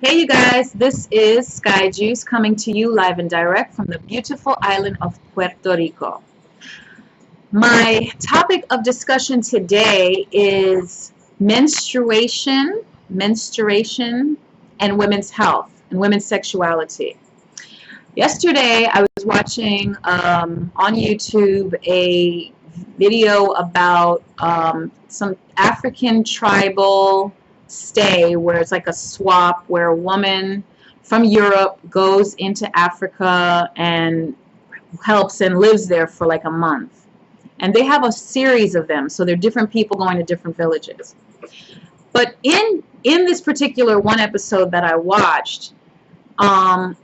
Hey you guys, this is Sky Juice coming to you live and direct from the beautiful island of Puerto Rico. My topic of discussion today is menstruation, and women's health and women's sexuality. Yesterday I was watching on YouTube a video about some African tribal stay where it's like a swap where a woman from Europe goes into Africa and helps and lives there for like a month. And they have a series of them, so they're different people going to different villages. But in this particular one episode that I watched, the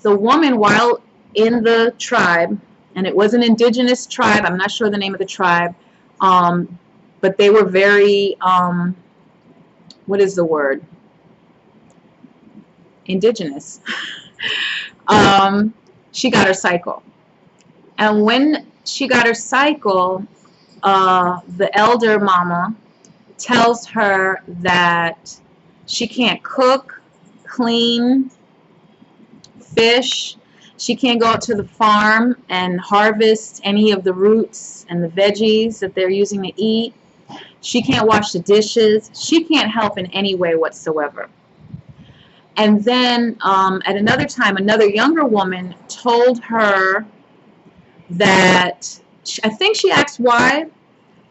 woman, while in the tribe, and it was an indigenous tribe, I'm not sure the name of the tribe, but they were very what is the word? Indigenous. She got her cycle. And when she got her cycle, the elder mama tells her that she can't cook, clean, fish. She can't go out to the farm and harvest any of the roots and the veggies that they're using to eat. She can't wash the dishes. She can't help in any way whatsoever. And then at another time, another younger woman told her that, I think she asked why,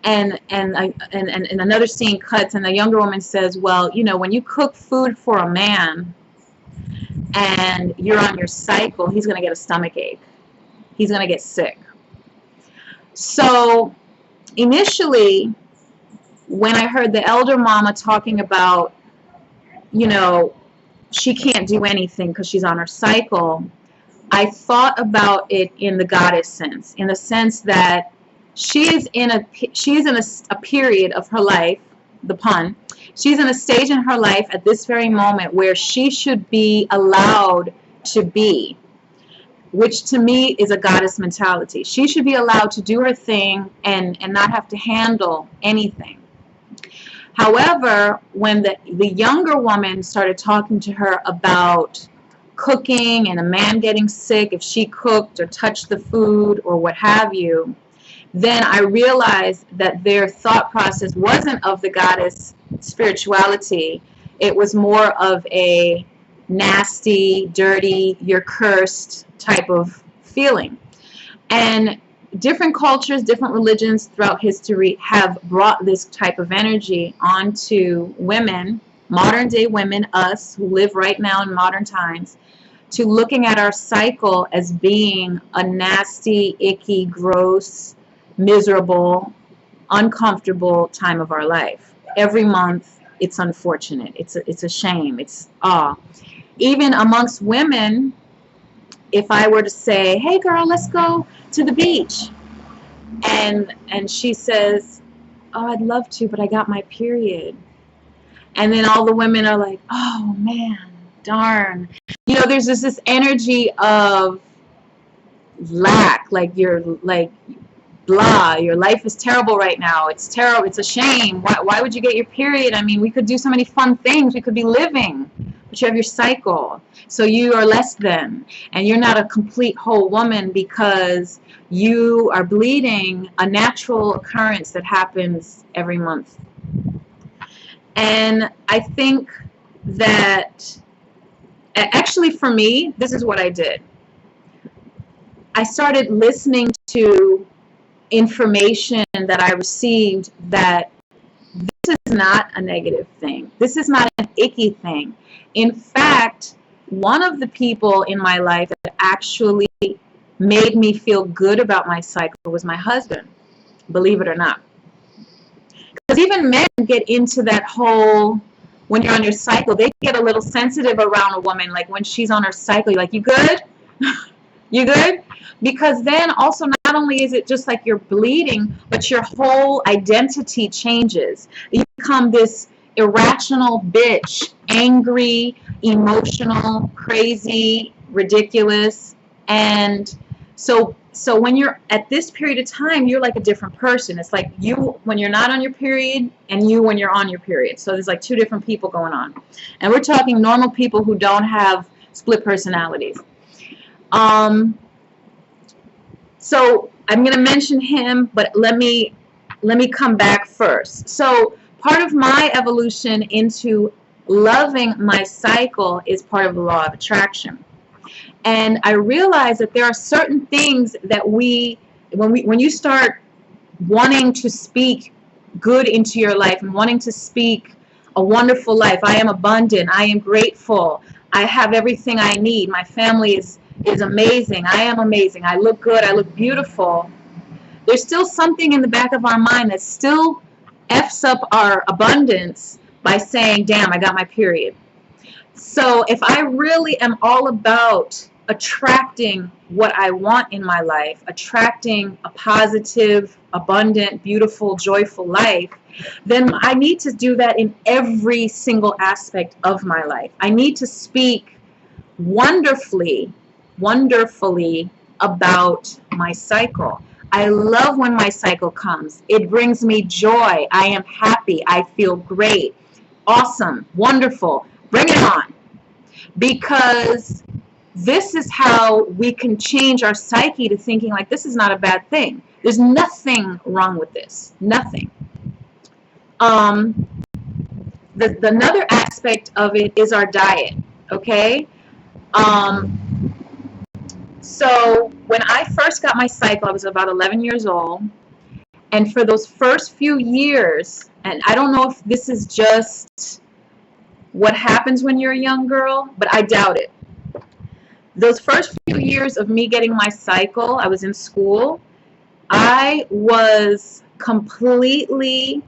and another scene cuts, and the younger woman says, well, you know, when you cook food for a man and you're on your cycle, he's going to get a stomach ache. He's going to get sick. So initially, when I heard the elder mama talking about, you know, she can't do anything because she's on her cycle, I thought about it in the goddess sense, in the sense that she is in a period of her life, the pun, she's in a stage in her life at this very moment where she should be allowed to be, which to me is a goddess mentality. She should be allowed to do her thing and not have to handle anything. However, when the younger woman started talking to her about cooking and a man getting sick if she cooked or touched the food or what have you, then I realized that their thought process wasn't of the goddess spirituality. It was more of a nasty, dirty, you're cursed type of feeling. And different cultures, different religions throughout history have brought this type of energy onto women, modern day women, us who live right now in modern times, to looking at our cycle as being a nasty, icky, gross, miserable, uncomfortable time of our life. Every month, it's unfortunate. It's a shame. It's even amongst women, if I were to say, hey girl, let's go to the beach, and she says, oh, I'd love to, but I got my period, and then all the women are like, oh man, darn, you know, there's this energy of lack, like you're like blah, your life is terrible right now, it's terrible, it's a shame, why would you get your period? I mean, we could do so many fun things, we could be living, but you have your cycle, so you are less than, and you're not a complete whole woman because you are bleeding, a natural occurrence that happens every month. And I think that actually for me, this is what I did. I started listening to information that I received that this is not a negative thing. This is not an icky thing. In fact, one of the people in my life that actually made me feel good about my cycle was my husband, believe it or not. Because even men get into that whole, when you're on your cycle, they get a little sensitive around a woman, like when she's on her cycle, you're like, you good? You good? Because then also not only is it just like you're bleeding, but your whole identity changes. You become this irrational bitch, angry, emotional, crazy, ridiculous, and So when you're at this period of time, you're like a different person. It's like you when you're not on your period and you when you're on your period. So there's like two different people going on. And we're talking normal people who don't have split personalities. So I'm going to mention him, but let me come back first. So part of my evolution into loving my cycle is part of the law of attraction. And I realize that there are certain things that when you start wanting to speak good into your life and wanting to speak a wonderful life, I am abundant, I am grateful, I have everything I need, my family is amazing, I am amazing, I look good, I look beautiful. There's still something in the back of our mind that still F's up our abundance by saying, damn, I got my period. So if I really am all about attracting what I want in my life, attracting a positive, abundant, beautiful, joyful life, then I need to do that in every single aspect of my life. I need to speak wonderfully about my cycle. I love when my cycle comes. It brings me joy. I am happy. I feel great. Awesome. Wonderful. Bring it on. Because this is how we can change our psyche to thinking like this is not a bad thing. There's nothing wrong with this. Nothing. Another aspect of it is our diet. Okay? So when I first got my cycle, I was about 11 years old. And for those first few years, and I don't know if this is just what happens when you're a young girl, but I doubt it. Those first few years of me getting my cycle, I was in school. I was completely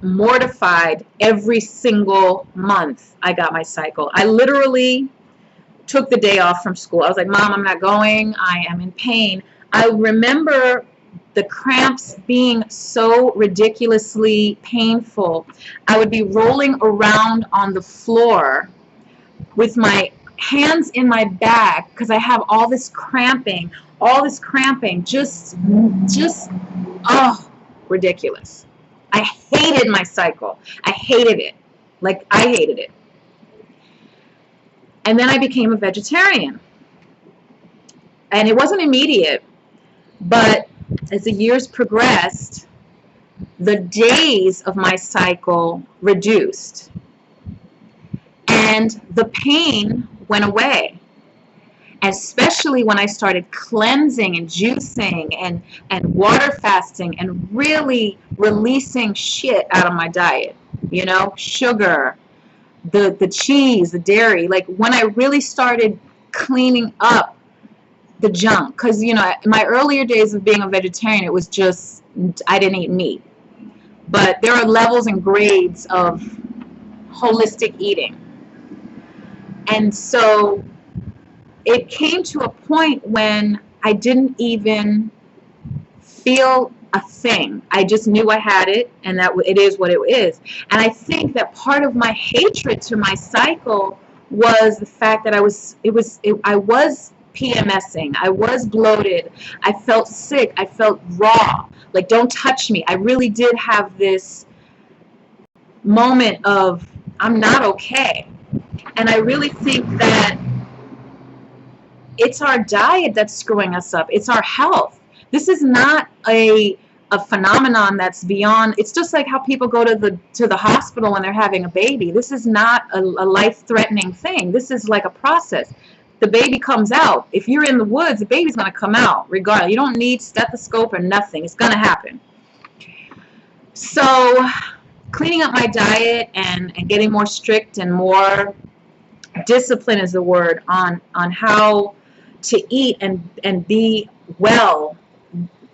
mortified every single month I got my cycle. I literally took the day off from school. I was like, Mom, I'm not going. I am in pain. I remember the cramps being so ridiculously painful. I would be rolling around on the floor with my hands in my back because I have all this cramping, just ridiculous. I hated my cycle. I hated it. Like, I hated it. And then I became a vegetarian. And it wasn't immediate, but as the years progressed, the days of my cycle reduced. And the pain went away. Especially when I started cleansing and juicing and water fasting and really releasing shit out of my diet. You know, sugar, the cheese, the dairy. Like when I really started cleaning up the junk. Because, you know, in my earlier days of being a vegetarian, it was just, I didn't eat meat. But there are levels and grades of holistic eating. And so it came to a point when I didn't even feel a thing. I just knew I had it, and that it is what it is. And I think that part of my hatred to my cycle was the fact that I was PMSing. I was bloated. I felt sick. I felt raw. Like, don't touch me. I really did have this moment of, I'm not okay. And I really think that it's our diet that's screwing us up. It's our health. This is not a phenomenon that's beyond. It's just like how people go to the hospital when they're having a baby. This is not a life-threatening thing. This is like a process. The baby comes out. If you're in the woods, the baby's going to come out regardless. You don't need stethoscope or nothing. It's going to happen. So cleaning up my diet and getting more strict and more discipline is the word on how to eat and be well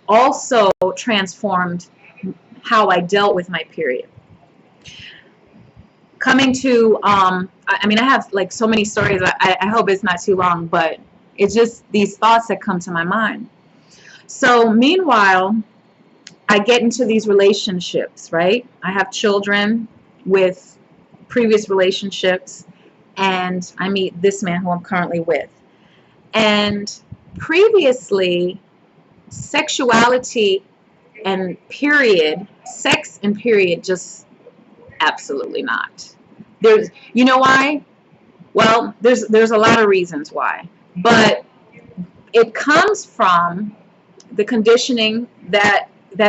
also transformed how I dealt with my period. Coming to, I mean, I have like so many stories. I hope it's not too long, but it's just these thoughts that come to my mind. So meanwhile, I get into these relationships, right? I have children with previous relationships, and I meet this man who I'm currently with. And previously, sexuality and period, sex and period, just absolutely not. There's, you know why? Well, there's a lot of reasons why, but it comes from the conditioning that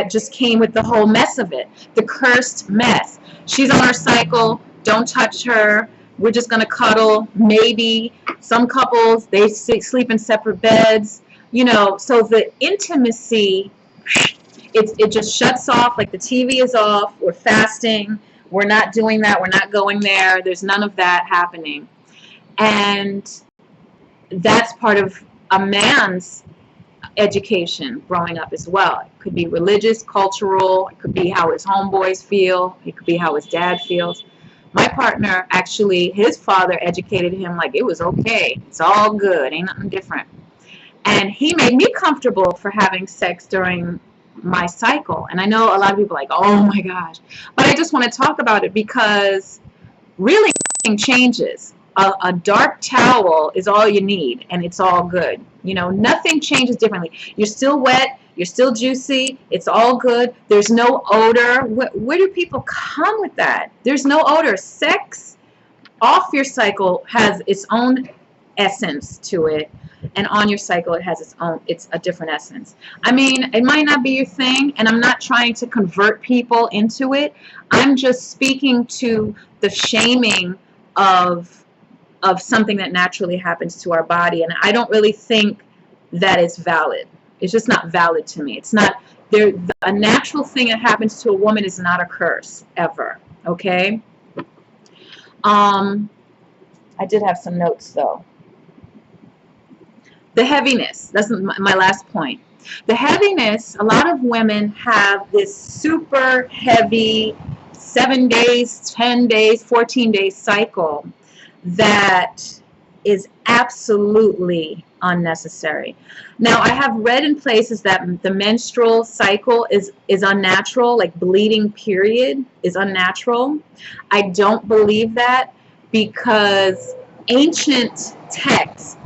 just came with the whole mess of it, the cursed mess. She's on her cycle, don't touch her, we're just going to cuddle. Maybe some couples, they sleep in separate beds, you know, so the intimacy, it just shuts off, like the TV is off, we're fasting, we're not doing that, we're not going there, there's none of that happening. And that's part of a man's education growing up as well. It could be religious, cultural, it could be how his homeboys feel, it could be how his dad feels. My partner, actually, his father educated him like it was okay, it's all good, ain't nothing different. And he made me comfortable for having sex during my cycle. And I know a lot of people are like, oh my gosh, but I just want to talk about it because really nothing changes. A dark towel is all you need, and it's all good. You know, nothing changes differently. You're still wet, you're still juicy, it's all good. There's no odor. Where do people come with that? There's no odor. Sex off your cycle has its own essence to it, and on your cycle it has it's a different essence. I mean, it might not be your thing, and I'm not trying to convert people into it. I'm just speaking to the shaming of something that naturally happens to our body, and I don't really think that it's valid. It's just not valid to me. It's not there. A natural thing that happens to a woman is not a curse ever. Okay. I did have some notes though. The heaviness. That's my last point. The heaviness. A lot of women have this super heavy 7 days, 10 days, 14 days cycle that is absolutely unnecessary. Now, I have read in places that the menstrual cycle is unnatural, like bleeding period is unnatural. I don't believe that because ancient texts,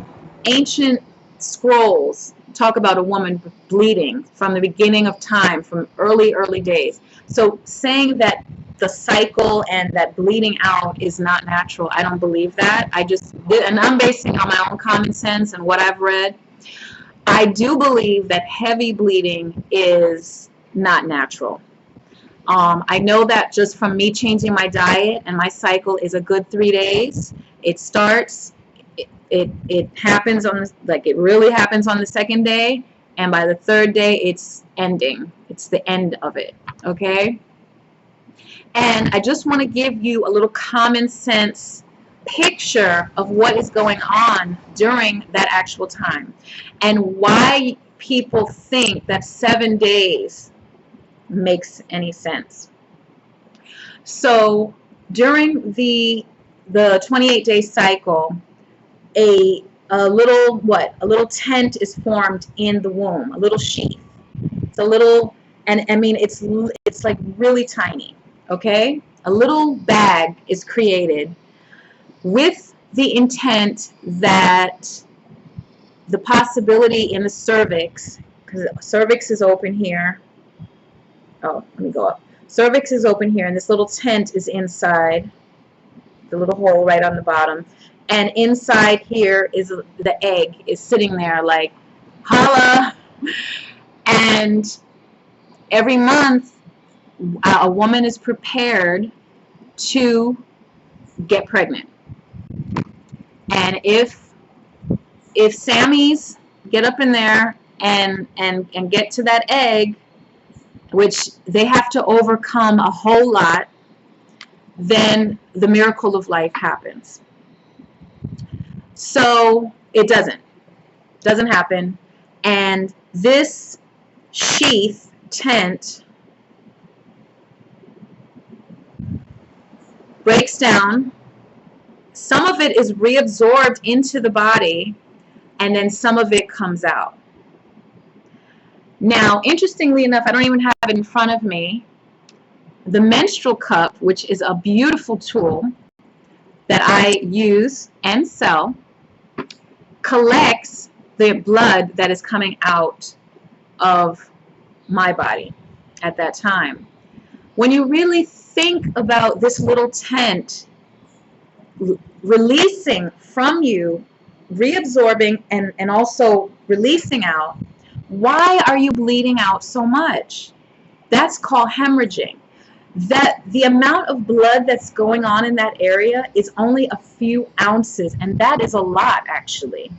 ancient scrolls talk about a woman bleeding from the beginning of time, from early days. So saying that the cycle and that bleeding out is not natural, I don't believe that. And I'm basing on my own common sense and what I've read. I do believe that heavy bleeding is not natural. I know that just from me changing my diet, and my cycle is a good 3 days. It starts, it happens it really happens on the second day, and by the third day it's ending. It's the end of it, okay? And I just want to give you a little common sense picture of what is going on during that actual time and why people think that 7 days makes any sense. So during the 28-day cycle, a little tent is formed in the womb, a little sheath. It's a little, and I mean it's like really tiny. Okay, a little bag is created with the intent that the possibility in the cervix, because the cervix is open here. Oh, let me go up. Cervix is open here, and this little tent is inside, the little hole right on the bottom. And inside here is the egg is sitting there like, holla. And every month, a woman is prepared to get pregnant. And if Sammys get up in there and get to that egg, which they have to overcome a whole lot, then the miracle of life happens. So it doesn't happen. And this sheath tent breaks down. Some of it is reabsorbed into the body, and then some of it comes out. Now, interestingly enough, I don't even have it in front of me. The menstrual cup, which is a beautiful tool that I use and sell, collects the blood that is coming out of my body at that time. When you really think about this little tent releasing from you, reabsorbing and also releasing out, why are you bleeding out so much? That's called hemorrhaging. That the amount of blood that's going on in that area is only a few ounces, and that is a lot, actually.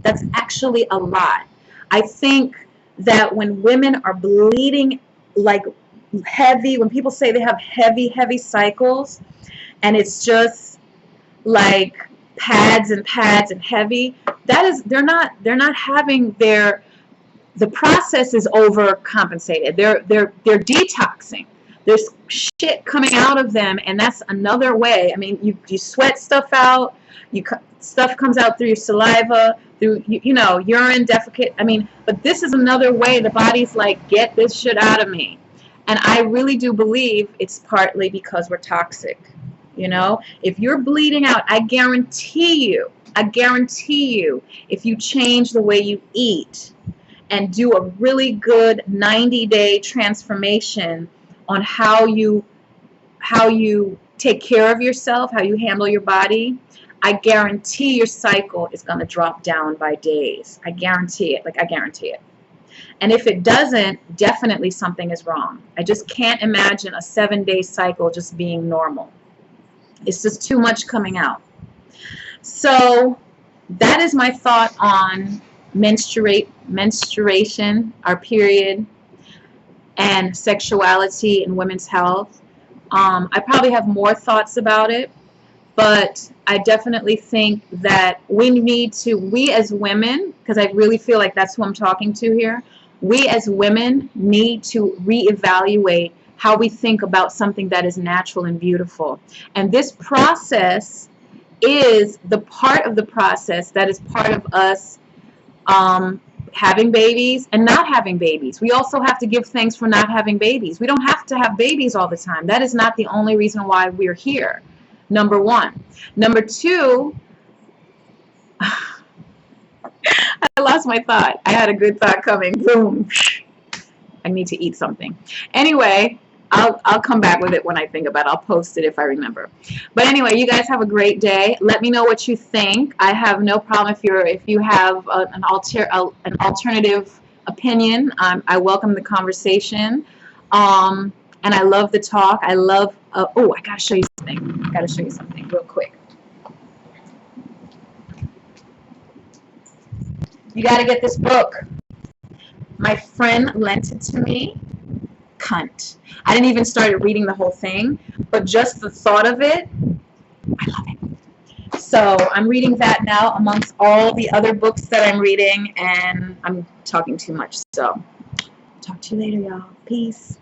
That's actually a lot. I think that when women are bleeding like heavy, when people say they have heavy cycles, and it's just like pads and pads and heavy, that is, they're not having the process is overcompensated. They're detoxing. There's shit coming out of them, and that's another way. I mean, you sweat stuff out. Stuff comes out through your saliva, through urine, defecate. I mean, but this is another way the body's like, get this shit out of me. And I really do believe it's partly because we're toxic. If you're bleeding out, I guarantee you, if you change the way you eat and do a really good 90-day transformation on how you take care of yourself, how you handle your body, I guarantee your cycle is going to drop down by days. I guarantee it. I guarantee it. And if it doesn't, definitely something is wrong. I just can't imagine a 7-day cycle just being normal. It's just too much coming out. So that is my thought on menstruation, our period, and sexuality in women's health. I probably have more thoughts about it, but I definitely think that we as women, because I really feel like that's who I'm talking to here, we as women need to reevaluate how we think about something that is natural and beautiful. And this process is the part of the process that is part of us having babies and not having babies. We also have to give thanks for not having babies. We don't have to have babies all the time. That is not the only reason why we're here. Number one. Number two, I lost my thought. I had a good thought coming. Boom. I need to eat something. Anyway, I'll come back with it when I think about it. I'll post it if I remember. But anyway, you guys have a great day. Let me know what you think. I have no problem if you have an alternative opinion. I welcome the conversation. And I love the talk. I love. I gotta show you something. Real quick. You gotta get this book. My friend lent it to me. Cunt. I didn't even start reading the whole thing, but just the thought of it, I love it. So I'm reading that now amongst all the other books that I'm reading, and I'm talking too much. So talk to you later, y'all. Peace.